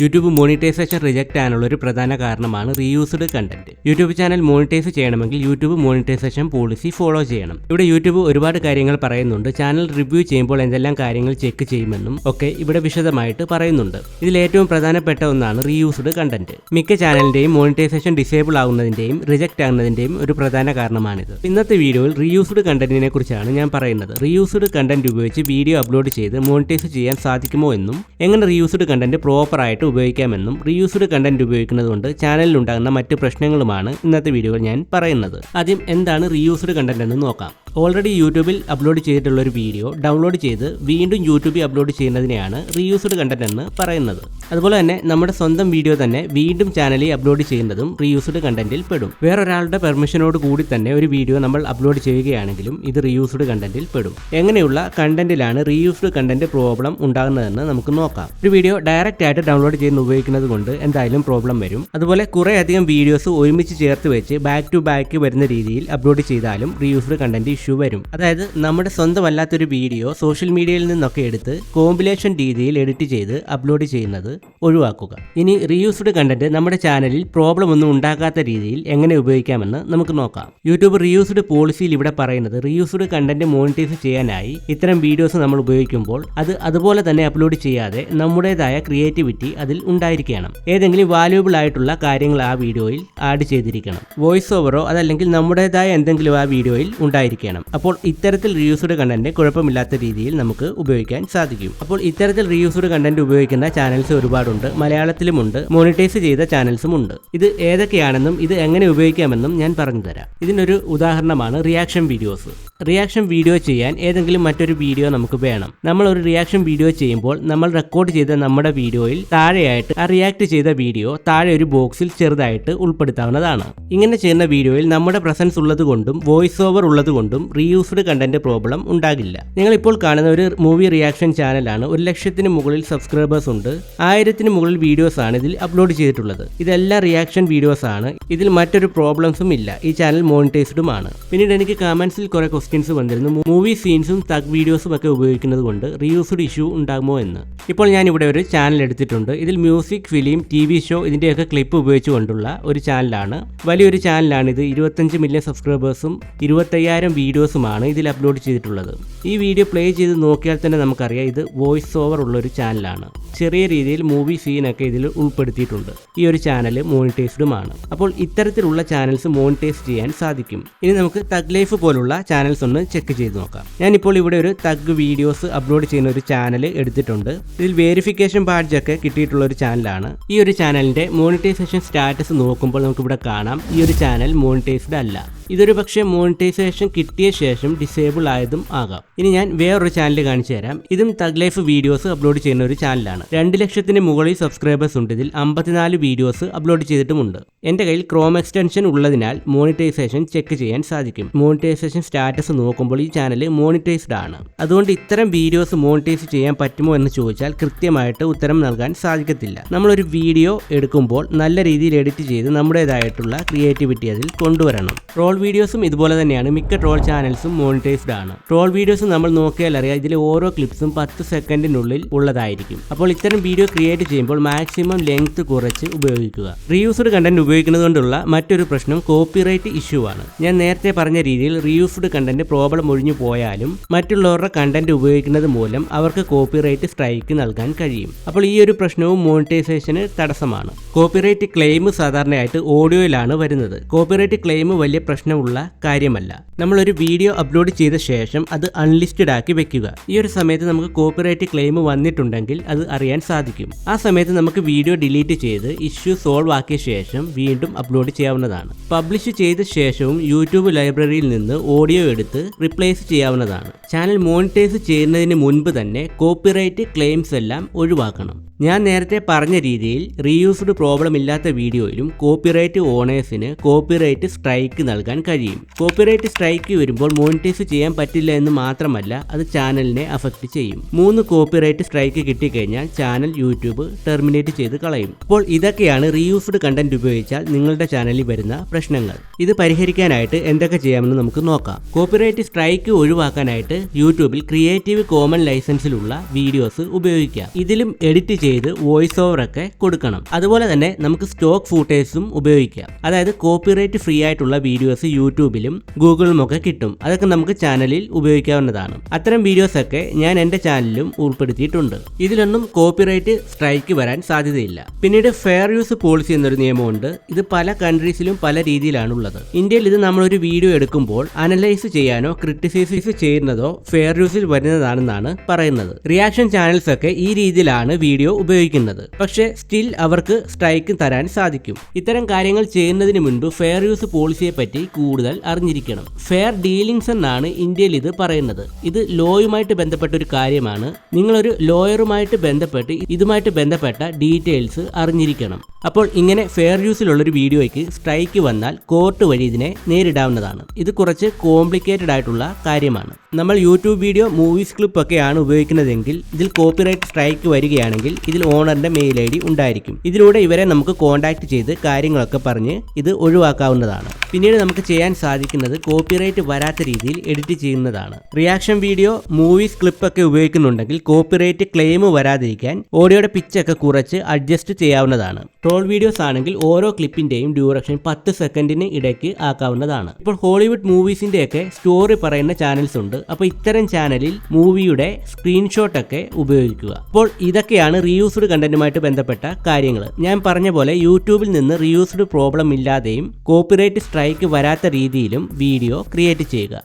YouTube monetisation reject ആകാനുള്ള ഒരു പ്രധാന കാരണമാണ് reused content. YouTube channel monetise ചെയ്യണമെങ്കിൽ യൂട്യൂബ് മോണിറ്റൈസേഷൻ പോളിസി ഫോളോ ചെയ്യണം. ഇവിടെ യൂട്യൂബ് ഒരുപാട് കാര്യങ്ങൾ പറയുന്നുണ്ട്. ചാനൽ റിവ്യൂ ചെയ്യുമ്പോൾ എന്തെല്ലാം കാര്യങ്ങൾ ചെക്ക് ചെയ്യുമെന്നും ഒക്കെ ഇവിടെ വിശദമായിട്ട് പറയുന്നുണ്ട്. ഇതിൽ ഏറ്റവും പ്രധാനപ്പെട്ട ഒന്നാണ് റീയൂസ്ഡ് കണ്ടന്റ്. മിക്ക ചാനലിന്റെയും മോണിറ്റൈസേഷൻ ഡിസേബിൾ ആകുന്നതിന്റെയും റിജക്റ്റ് ആകുന്നതിന്റെയും ഒരു പ്രധാന കാരണമാണിത്. ഇന്നത്തെ വീഡിയോയിൽ റീയൂസ്ഡ് കണ്ടന്റിനെ കുറിച്ചാണ് ഞാൻ പറയുന്നത്. റീയൂസ്ഡ് കണ്ടന്റ് ഉപയോഗിച്ച് വീഡിയോ അപ്ലോഡ് ചെയ്ത് മോണിറ്റൈസ് ചെയ്യാൻ സാധിക്കുമോ എന്നും എങ്ങനെ റീയൂസ്ഡ് കണ്ടന്റ് പ്രോപ്പർ ആയിട്ട് ഉപയോഗിക്കാമെന്നും റീയൂസ്ഡ് കണ്ടന്റ് ഉപയോഗിക്കുന്നത് കൊണ്ട് ചാനലിൽ ഉണ്ടാകുന്ന മറ്റ് പ്രശ്നങ്ങളുമാണ് ഇന്നത്തെ വീഡിയോയിൽ ഞാൻ പറയുന്നത്. ആദ്യം എന്താണ് റീയൂസ്ഡ് കണ്ടന്റ് എന്ന് നോക്കാം. ഓൾറെഡി യൂട്യൂബിൽ അപ്ലോഡ് ചെയ്തിട്ടുള്ള ഒരു വീഡിയോ ഡൗൺലോഡ് ചെയ്ത് വീണ്ടും യൂട്യൂബിൽ അപ്ലോഡ് ചെയ്യുന്നതിനെയാണ് റീയൂസ്ഡ് കണ്ടന്റ് എന്ന് പറയുന്നത്. അതുപോലെ തന്നെ നമ്മുടെ സ്വന്തം വീഡിയോ തന്നെ വീണ്ടും ചാനലിൽ അപ്ലോഡ് ചെയ്യുന്നതും റീയൂസ്ഡ് കണ്ടന്റിൽ പെടും. വേറൊരാളുടെ പെർമിഷനോട് കൂടി തന്നെ ഒരു വീഡിയോ നമ്മൾ അപ്ലോഡ് ചെയ്യുകയാണെങ്കിലും ഇത് റീയൂസ്ഡ് കണ്ടന്റിൽ പെടും. എങ്ങനെയുള്ള കണ്ടന്റിലാണ് റീയൂസ്ഡ് കണ്ടന്റ് പ്രോബ്ലം ഉണ്ടാകുന്നതെന്ന് നമുക്ക് നോക്കാം. ഒരു വീഡിയോ ഡയറക്റ്റ് ആയിട്ട് ഡൗൺലോഡ് ചെയ്യുന്ന ഉപയോഗിക്കുന്നത് കൊണ്ട് എന്തായാലും പ്രോബ്ലം വരും. അതുപോലെ കുറെ അധികം വീഡിയോസ് ഒരുമിച്ച് ചേർത്ത് വെച്ച് ബാക്ക് ടു ബാക്ക് വരുന്ന രീതിയിൽ അപ്ലോഡ് ചെയ്താലും റീയൂസ്ഡ് കണ്ടന്റ് ഇഷ്യൂ വരും. അതായത് നമ്മുടെ സ്വന്തമല്ലാത്തൊരു വീഡിയോ സോഷ്യൽ മീഡിയയിൽ നിന്നൊക്കെ എടുത്ത് കോമ്പിലേഷൻ രീതിയിൽ എഡിറ്റ് ചെയ്ത് അപ്ലോഡ് ചെയ്യുന്നത് ഒഴിവാക്കുക. ഇനി റീയൂസ്ഡ് കണ്ടന്റ് നമ്മുടെ ചാനലിൽ പ്രോബ്ലം ഒന്നും ഉണ്ടാക്കാത്ത രീതിയിൽ എങ്ങനെ ഉപയോഗിക്കാമെന്ന് നമുക്ക് നോക്കാം. യൂട്യൂബ് റീയൂസ്ഡ് പോളിസിയിൽ ഇവിടെ പറയുന്നത് റീയൂസ്ഡ് കണ്ടന്റ് മോണിറ്റൈസ് ചെയ്യാനായി ഇത്തരം വീഡിയോസ് നമ്മൾ ഉപയോഗിക്കുമ്പോൾ അത് അതുപോലെ തന്നെ അപ്ലോഡ് ചെയ്യാതെ നമ്മുടേതായ ക്രിയേറ്റിവിറ്റി അതിൽ ഉണ്ടായിരിക്കണം. ഏതെങ്കിലും വാല്യൂബിൾ ആയിട്ടുള്ള കാര്യങ്ങൾ ആ വീഡിയോയിൽ ആഡ് ചെയ്തിരിക്കണം. വോയിസ് ഓവറോ അതല്ലെങ്കിൽ നമ്മുടേതായ എന്തെങ്കിലും ആ വീഡിയോയിൽ ഉണ്ടായിരിക്കണം. അപ്പോൾ ഇത്തരത്തിൽ റീയൂസ്ഡ് കണ്ടന്റ് കുഴപ്പമില്ലാത്ത രീതിയിൽ നമുക്ക് ഉപയോഗിക്കാൻ സാധിക്കും. അപ്പോൾ ഇത്തരത്തിൽ റീയൂസ്ഡ് കണ്ടന്റ് ഉപയോഗിക്കുന്ന ചാനൽസ് ഒരുപാടുണ്ട്. മലയാളത്തിലുമുണ്ട്, മോണിറ്റൈസ് ചെയ്ത ചാനൽസും ഉണ്ട്. ഇത് ഏതൊക്കെയാണെന്നും ഇത് എങ്ങനെ ഉപയോഗിക്കാമെന്നും ഞാൻ പറഞ്ഞു തരാം. ഇതിനൊരു ഉദാഹരണമാണ് റിയാക്ഷൻ വീഡിയോസ്. റിയാക്ഷൻ വീഡിയോ ചെയ്യാൻ ഏതെങ്കിലും മറ്റൊരു വീഡിയോ നമുക്ക് വേണം. നമ്മൾ ഒരു റിയാക്ഷൻ വീഡിയോ ചെയ്യുമ്പോൾ നമ്മൾ റെക്കോർഡ് ചെയ്ത നമ്മുടെ വീഡിയോയിൽ താഴെയായിട്ട് ആ റിയാക്ട് ചെയ്ത വീഡിയോ താഴെ ഒരു ബോക്സിൽ ചെറുതായിട്ട് ഉൾപ്പെടുത്താവുന്നതാണ്. ഇങ്ങനെ ചെയ്യുന്ന വീഡിയോയിൽ നമ്മുടെ പ്രസൻസ് ഉള്ളതുകൊണ്ടും വോയിസ് ഓവർ ഉള്ളതുകൊണ്ടും റീയൂസ്ഡ് കണ്ടന്റ് പ്രോബ്ലം ഉണ്ടാകില്ല. നിങ്ങൾ ഇപ്പോൾ കാണുന്ന ഒരു മൂവി റിയാക്ഷൻ ചാനലാണ്. 1,00,000 മുകളിൽ സബ്സ്ക്രൈബേഴ്സ് ഉണ്ട്. 1000 മുകളിൽ വീഡിയോസ് ആണ് ഇതിൽ അപ്ലോഡ് ചെയ്തിട്ടുള്ളത്. ഇതെല്ലാം റിയാക്ഷൻ വീഡിയോസ് ആണ്. ഇതിൽ മറ്റൊരു പ്രോബ്ലംസും ഇല്ല. ഈ ചാനൽ മോണിറ്റൈസ്ഡും ആണ്. പിന്നീട് എനിക്ക് കമന്റ്സിൽ കുറെ ക്വസ്റ്റ്യൻസ് വന്നിരുന്നു, മൂവി സീൻസും തഗ് വീഡിയോസും ഒക്കെ ഉപയോഗിക്കുന്നത് കൊണ്ട് റീയൂസ്ഡ് ഇഷ്യൂ ഉണ്ടാകുമോ എന്ന്. ഇപ്പോൾ ഞാൻ ഇവിടെ ഒരു ചാനൽ എടുത്തിട്ടുണ്ട്. ഇതിൽ മ്യൂസിക്, ഫിലിം, TV ഷോ ഇതിന്റെയൊക്കെ ക്ലിപ്പ് ഉപയോഗിച്ചുകൊണ്ടുള്ള ഒരു ചാനലാണ്. വലിയൊരു ചാനലാണ് ഇത്. 25 മില്യൺ സബ്സ്ക്രൈബേഴ്സും 25,000 വീഡിയോസുമാണ് ഇതിൽ അപ്ലോഡ് ചെയ്തിട്ടുള്ളത്. ഈ വീഡിയോ പ്ലേ ചെയ്ത് നോക്കിയാൽ തന്നെ നമുക്കറിയാം ഇത് വോയിസ് ഓവർ ഉള്ള ഒരു ചാനലാണ്. ചെറിയ രീതിയിൽ മൂവി സീനൊക്കെ ഇതിൽ ഉൾപ്പെടുത്തിയിട്ടുണ്ട്. ഈ ഒരു ചാനൽ മോണിറ്റൈസ്ഡുമാണ്. അപ്പോൾ ഇത്തരത്തിലുള്ള ചാനൽസ് മോണിറ്റൈസ് ചെയ്യാൻ സാധിക്കും. ഇനി നമുക്ക് തഗ് ലൈഫ് പോലുള്ള ചാനൽസ് ഒന്ന് ചെക്ക് ചെയ്ത് നോക്കാം. ഞാനിപ്പോൾ ഇവിടെ ഒരു തഗ് വീഡിയോസ് അപ്ലോഡ് ചെയ്യുന്ന ഒരു ചാനൽ എടുത്തിട്ടുണ്ട്. ഇതിൽ വേരിഫിക്കേഷൻ ബാഡ്ജ് ഒക്കെ കിട്ടിയിട്ടുള്ള ഒരു ചാനലാണ്. ഈ ഒരു ചാനലിന്റെ മോണിറ്റൈസേഷൻ സ്റ്റാറ്റസ് നോക്കുമ്പോൾ നമുക്ക് ഇവിടെ കാണാം ഈ ഒരു ചാനൽ മോണിറ്റൈസ്ഡ് അല്ല. ഇതൊരു പക്ഷേ മോണിറ്റൈസേഷൻ കിട്ടിയ ശേഷം ഡിസേബിൾ ആയതും ആകാം. ഇനി ഞാൻ വേറൊരു ചാനൽ കാണിച്ചു തരാം. ഇതും തഗ് ലൈഫ് വീഡിയോസ് അപ്ലോഡ് ചെയ്യുന്ന ഒരു ചാനലാണ്. 2,00,000 മുകളിൽ സബ്സ്ക്രൈബേഴ്സ് ഉണ്ട്. ഇതിൽ 54 വീഡിയോസ് അപ്ലോഡ് ചെയ്തിട്ടുമുണ്ട്. എന്റെ കയ്യിൽ ക്രോം എക്സ്റ്റൻഷൻ ഉള്ളതിനാൽ മോണിറ്റൈസേഷൻ ചെക്ക് ചെയ്യാൻ സാധിക്കും. മോണിറ്റൈസേഷൻ സ്റ്റാറ്റസ് നോക്കുമ്പോൾ ഈ ചാനൽ മോണിറ്റൈസ്ഡ് ആണ്. അതുകൊണ്ട് ഇത്തരം വീഡിയോസ് മോണിറ്റൈസ് ചെയ്യാൻ പറ്റുമോ എന്ന് ചോദിച്ചാൽ കൃത്യമായിട്ട് ഉത്തരം നൽകാൻ സാധിക്കത്തില്ല. നമ്മളൊരു വീഡിയോ എടുക്കുമ്പോൾ നല്ല രീതിയിൽ എഡിറ്റ് ചെയ്ത് നമ്മുടേതായിട്ടുള്ള ക്രിയേറ്റിവിറ്റി അതിൽ കൊണ്ടുവരണം. ട്രോൾ വീഡിയോസും ഇതുപോലെ തന്നെയാണ്. മിക്ക ട്രോൾ ചാനൽസും മോണിറ്റൈസ്ഡ് ആണ്. ട്രോൾ വീഡിയോസ് നമ്മൾ നോക്കിയാൽ അറിയാം ഇതിലെ ഓരോ ക്ലിപ്സും 10 സെക്കൻഡിനുള്ളിൽ ഉള്ളതായിരിക്കും. അപ്പോൾ ഇത്തരം വീഡിയോ ക്രിയേറ്റ് ചെയ്യുമ്പോൾ മാക്സിമം ലെങ്ത് കുറച്ച് ഉപയോഗിക്കുക. റീയൂസ്ഡ് കണ്ടന്റ് ഉപയോഗിക്കുന്നത് കൊണ്ടുള്ള മറ്റൊരു പ്രശ്നം കോപ്പിറൈറ്റ് ഇഷ്യൂ ആണ്. ഞാൻ നേരത്തെ പറഞ്ഞ രീതിയിൽ റീയൂസ്ഡ് കണ്ടന്റ് പ്രോബ്ലം ഒഴിഞ്ഞു പോയാലും മറ്റുള്ളവരുടെ കണ്ടന്റ് ഉപയോഗിക്കുന്നത് മൂലം അവർക്ക് കോപ്പിറൈറ്റ് സ്ട്രൈക്ക് നൽകാൻ കഴിയും. അപ്പോൾ ഈ ഒരു പ്രശ്നവും മോണിറ്റൈസേഷന് തടസ്സമാണ്. കോപ്പിറൈറ്റ് ക്ലെയിം സാധാരണയായിട്ട് ഓഡിയോയിലാണ് വരുന്നത്. കോപ്പിറൈറ്റ് ക്ലെയിം വലിയ പ്രശ്നമുള്ള കാര്യമല്ല. നമ്മളൊരു വീഡിയോ അപ്ലോഡ് ചെയ്ത ശേഷം അത് അൺലിസ്റ്റഡ് ആക്കി വെക്കുക. ഈ ഒരു സമയത്ത് നമുക്ക് കോപ്പിറൈറ്റ് ക്ലെയിം വന്നിട്ടുണ്ടെങ്കിൽ അത് അറിയാൻ സാധിക്കും. ആ സമയത്ത് നമുക്ക് വീഡിയോ ഡിലീറ്റ് ചെയ്ത് ഇഷ്യൂ സോൾവ് ആക്കിയ ശേഷം വീണ്ടും അപ്ലോഡ് ചെയ്യാവുന്നതാണ്. പബ്ലിഷ് ചെയ്ത ശേഷവും യൂട്യൂബ് ലൈബ്രറിയിൽ നിന്ന് ഓഡിയോ എടുത്ത് റിപ്ലേസ് ചെയ്യാവുന്നതാണ്. ചാനൽ മോണിറ്റൈസ് ചെയ്യുന്നതിന് മുൻപ് തന്നെ കോപ്പിറൈറ്റ് ക്ലെയിംസ് എല്ലാം ഒഴിവാക്കണം. ഞാൻ നേരത്തെ പറഞ്ഞ രീതിയിൽ റീയൂസ്ഡ് പ്രോബ്ലം ഇല്ലാത്ത വീഡിയോയിലും കോപ്പിറൈറ്റ് ഓണേഴ്സിന് കോപ്പിറൈറ്റ് സ്ട്രൈക്ക് നൽകാൻ ചെയ്യാൻ കഴിയും. കോപ്പിറൈറ്റ് സ്ട്രൈക്ക് വരുമ്പോൾ മോണിറ്റൈസ് ചെയ്യാൻ പറ്റില്ല എന്ന് മാത്രമല്ല, അത് ചാനലിനെ അഫക്റ്റ് ചെയ്യും. 3 കോപ്പിറൈറ്റ് സ്ട്രൈക്ക് കിട്ടിക്കഴിഞ്ഞാൽ ചാനൽ യൂട്യൂബ് ടെർമിനേറ്റ് ചെയ്ത് കളയും. അപ്പോൾ ഇതൊക്കെയാണ് റീയൂസ്ഡ് കണ്ടന്റ് ഉപയോഗിച്ചാൽ നിങ്ങളുടെ ചാനലിൽ വരുന്ന പ്രശ്നങ്ങൾ. ഇത് പരിഹരിക്കാനായിട്ട് എന്തൊക്കെ ചെയ്യാമെന്ന് നമുക്ക് നോക്കാം. കോപ്പിറൈറ്റ് സ്ട്രൈക്ക് ഒഴിവാക്കാനായിട്ട് യൂട്യൂബിൽ ക്രിയേറ്റീവ് കോമൺ ലൈസൻസിലുള്ള വീഡിയോസ് ഉപയോഗിക്കാം. ഇതിലും എഡിറ്റ് ചെയ്ത് വോയിസ് ഓവർ ഒക്കെ കൊടുക്കണം. അതുപോലെ തന്നെ നമുക്ക് സ്റ്റോക്ക് ഫൂട്ടേഴ്സും ഉപയോഗിക്കാം. അതായത് കോപ്പിറൈറ്റ് ഫ്രീ ആയിട്ടുള്ള വീഡിയോസ് യൂട്യൂബിലും ഗൂഗിളിലും ഒക്കെ കിട്ടും. അതൊക്കെ നമുക്ക് ചാനലിൽ ഉപയോഗിക്കാവുന്നതാണ്. അത്തരം വീഡിയോസ് ഒക്കെ ഞാൻ എന്റെ ചാനലിലും ഉൾപ്പെടുത്തിയിട്ടുണ്ട്. ഇതിലൊന്നും കോപ്പിറൈറ്റ് സ്ട്രൈക്ക് വരാൻ സാധ്യതയില്ല. പിന്നീട് ഫെയർ യൂസ് പോളിസി എന്നൊരു നിയമമുണ്ട്. ഇത് പല കൺട്രീസിലും പല രീതിയിലാണുള്ളത്. ഇന്ത്യയിൽ ഇത് നമ്മളൊരു വീഡിയോ എടുക്കുമ്പോൾ അനലൈസ് ചെയ്യാനോ ക്രിട്ടിസൈസ് ചെയ്യുന്നതോ ഫെയർ യൂസിൽ വരുന്നതാണെന്നാണ് പറയുന്നത്. റിയാക്ഷൻ ചാനൽസ് ഒക്കെ ഈ രീതിയിലാണ് വീഡിയോ ഉപയോഗിക്കുന്നത്. പക്ഷേ സ്റ്റിൽ അവർക്ക് സ്ട്രൈക്ക് തരാൻ സാധിക്കും. ഇത്തരം കാര്യങ്ങൾ ചെയ്യുന്നതിന് മുൻപ് ഫെയർ യൂസ് പോളിസിയെ പറ്റി കൂടുതൽ അറിഞ്ഞിരിക്കണം. ഫെയർ ഡീലിംഗ്സ് എന്നാണ് ഇന്ത്യയിൽ ഇത് പറയുന്നത്. ഇത് ലോയുമായിട്ട് ബന്ധപ്പെട്ട ഒരു കാര്യമാണ്. നിങ്ങളൊരു ലോയറുമായിട്ട് ബന്ധപ്പെട്ട് ഇതുമായിട്ട് ബന്ധപ്പെട്ട ഡീറ്റെയിൽസ് അറിഞ്ഞിരിക്കണം. അപ്പോൾ ഇങ്ങനെ ഫെയർ യൂസിലുള്ളൊരു വീഡിയോയ്ക്ക് സ്ട്രൈക്ക് വന്നാൽ കോർട്ട് വഴി ഇതിനെ നേരിടാവുന്നതാണ്. ഇത് കുറച്ച് കോംപ്ലിക്കേറ്റഡ് ആയിട്ടുള്ള കാര്യമാണ്. നമ്മൾ യൂട്യൂബ് വീഡിയോ, മൂവീസ് ക്ലിപ്പ് ഒക്കെയാണ് ഉപയോഗിക്കുന്നതെങ്കിൽ ഇതിൽ കോപ്പിറൈറ്റ് സ്ട്രൈക്ക് വരികയാണെങ്കിൽ ഇതിൽ ഓണറിന്റെ മെയിൽ ID ഉണ്ടായിരിക്കും. ഇതിലൂടെ ഇവരെ നമുക്ക് കോൺടാക്ട് ചെയ്ത് കാര്യങ്ങളൊക്കെ പറഞ്ഞ് ഇത് ഒഴിവാക്കാവുന്നതാണ്. പിന്നീട് നമുക്ക് ചെയ്യാൻ സാധിക്കുന്നത് കോപ്പിറൈറ്റ് വരാത്ത രീതിയിൽ എഡിറ്റ് ചെയ്യുന്നതാണ്. റിയാക്ഷൻ വീഡിയോ, മൂവീസ് ക്ലിപ്പ് ഒക്കെ ഉപയോഗിക്കുന്നുണ്ടെങ്കിൽ കോപ്പിറൈറ്റ് ക്ലെയിം വരാതിരിക്കാൻ ഓഡിയോയുടെ പിച്ചൊക്കെ കുറച്ച് അഡ്ജസ്റ്റ് ചെയ്യാവുന്നതാണ്. ട്രോൾ വീഡിയോസ് ആണെങ്കിൽ ഓരോ ക്ലിപ്പിന്റെയും ഡ്യൂറേഷൻ 10 സെക്കൻഡിന് ഇടയ്ക്ക് ആക്കാവുന്നതാണ്. ഇപ്പോൾ ഹോളിവുഡ് മൂവീസിന്റെ ഒക്കെ സ്റ്റോറി പറയുന്ന ചാനൽസ് ഉണ്ട്. അപ്പോൾ ഇത്തരം ചാനലിൽ മൂവിയുടെ സ്ക്രീൻഷോട്ട് ഒക്കെ ഉപയോഗിക്കുക. അപ്പോൾ ഇതൊക്കെയാണ് റീയൂസ്ഡ് കണ്ടന്റുമായിട്ട് ബന്ധപ്പെട്ട കാര്യങ്ങൾ. ഞാൻ പറഞ്ഞ പോലെ യൂട്യൂബിൽ നിന്ന് റീയൂസ്ഡ് പ്രോബ്ലം ഇല്ലാതെയും കോപ്പിറൈറ്റ് സ്ട്രൈക്ക് വരാത്ത രീതിയിലും വീഡിയോ ക്രിയേറ്റ് ചെയ്യുക.